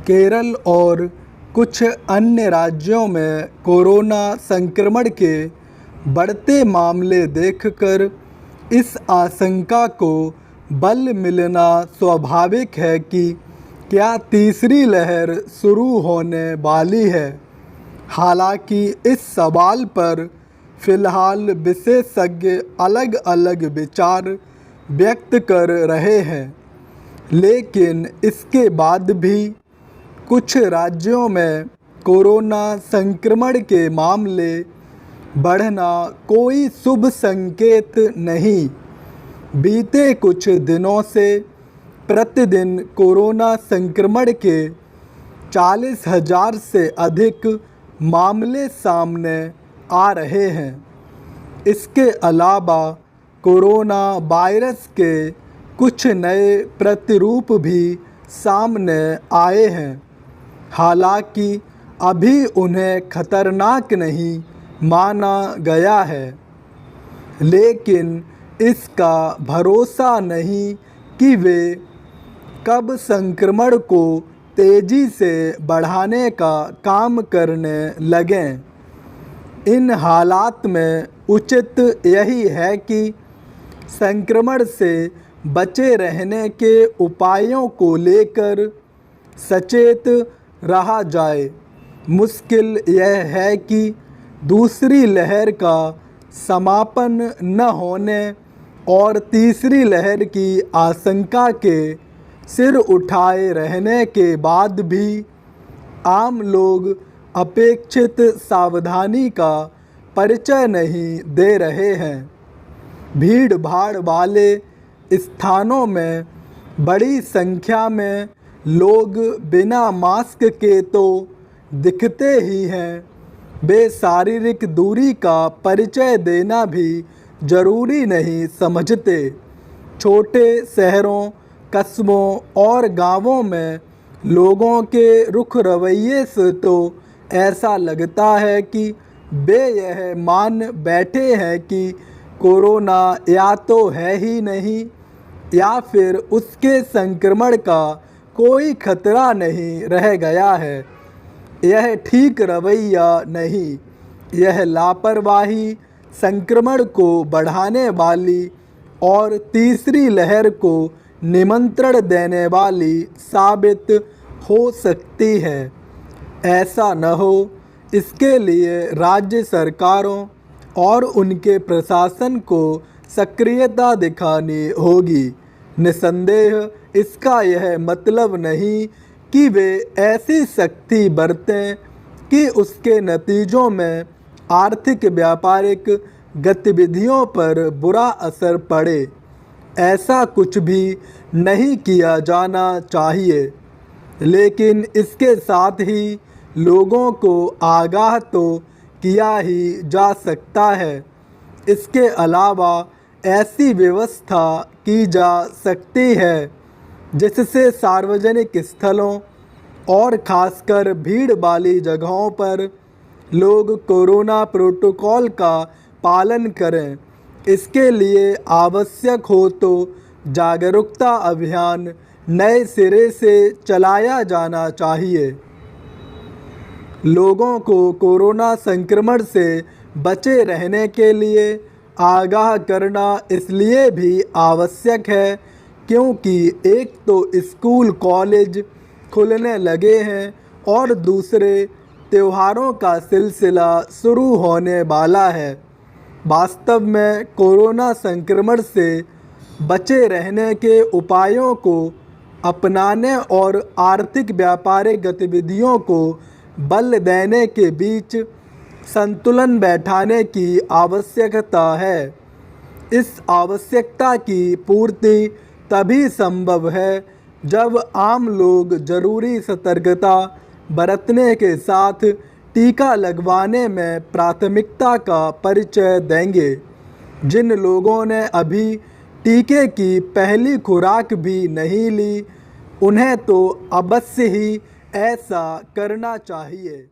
केरल और कुछ अन्य राज्यों में कोरोना संक्रमण के बढ़ते मामले देखकर इस आशंका को बल मिलना स्वाभाविक है कि क्या तीसरी लहर शुरू होने वाली है। हालांकि इस सवाल पर फिलहाल विशेषज्ञ अलग अलग विचार व्यक्त कर रहे हैं, लेकिन इसके बाद भी कुछ राज्यों में कोरोना संक्रमण के मामले बढ़ना कोई शुभ संकेत नहीं। बीते कुछ दिनों से प्रतिदिन कोरोना संक्रमण के 40,000 से अधिक मामले सामने आ रहे हैं। इसके अलावा कोरोना वायरस के कुछ नए प्रतिरूप भी सामने आए हैं। हालांकि अभी उन्हें खतरनाक नहीं माना गया है, लेकिन इसका भरोसा नहीं कि वे कब संक्रमण को तेज़ी से बढ़ाने का काम करने लगें। इन हालात में उचित यही है कि संक्रमण से बचे रहने के उपायों को लेकर सचेत रहा जाए। मुश्किल यह है कि दूसरी लहर का समापन न होने और तीसरी लहर की आशंका के सिर उठाए रहने के बाद भी आम लोग अपेक्षित सावधानी का परिचय नहीं दे रहे हैं। भीड़ भाड़ वाले स्थानों में बड़ी संख्या में लोग बिना मास्क के तो दिखते ही हैं, वे शारीरिक दूरी का परिचय देना भी जरूरी नहीं समझते। छोटे शहरों, कस्बों और गांवों में लोगों के रुख रवैये से तो ऐसा लगता है कि वे यह मान बैठे हैं कि कोरोना या तो है ही नहीं या फिर उसके संक्रमण का कोई खतरा नहीं रह गया है। यह ठीक रवैया नहीं, यह लापरवाही संक्रमण को बढ़ाने वाली और तीसरी लहर को निमंत्रण देने वाली साबित हो सकती है। ऐसा न हो, इसके लिए राज्य सरकारों और उनके प्रशासन को सक्रियता दिखानी होगी। निसंदेह इसका यह मतलब नहीं कि वे ऐसी सख्ती बरतें कि उसके नतीजों में आर्थिक व्यापारिक गतिविधियों पर बुरा असर पड़े। ऐसा कुछ भी नहीं किया जाना चाहिए, लेकिन इसके साथ ही लोगों को आगाह तो किया ही जा सकता है। इसके अलावा ऐसी व्यवस्था की जा सकती है जिससे सार्वजनिक स्थलों और खासकर भीड़ वाली जगहों पर लोग कोरोना प्रोटोकॉल का पालन करें। इसके लिए आवश्यक हो तो जागरूकता अभियान नए सिरे से चलाया जाना चाहिए। लोगों को कोरोना संक्रमण से बचे रहने के लिए आगाह करना इसलिए भी आवश्यक है क्योंकि एक तो स्कूल कॉलेज खुलने लगे हैं और दूसरे त्योहारों का सिलसिला शुरू होने वाला है। वास्तव में कोरोना संक्रमण से बचे रहने के उपायों को अपनाने और आर्थिक व्यापारिक गतिविधियों को बल देने के बीच संतुलन बैठाने की आवश्यकता है। इस आवश्यकता की पूर्ति तभी संभव है जब आम लोग जरूरी सतर्कता बरतने के साथ टीका लगवाने में प्राथमिकता का परिचय देंगे। जिन लोगों ने अभी टीके की पहली खुराक भी नहीं ली, उन्हें तो अवश्य ही ऐसा करना चाहिए।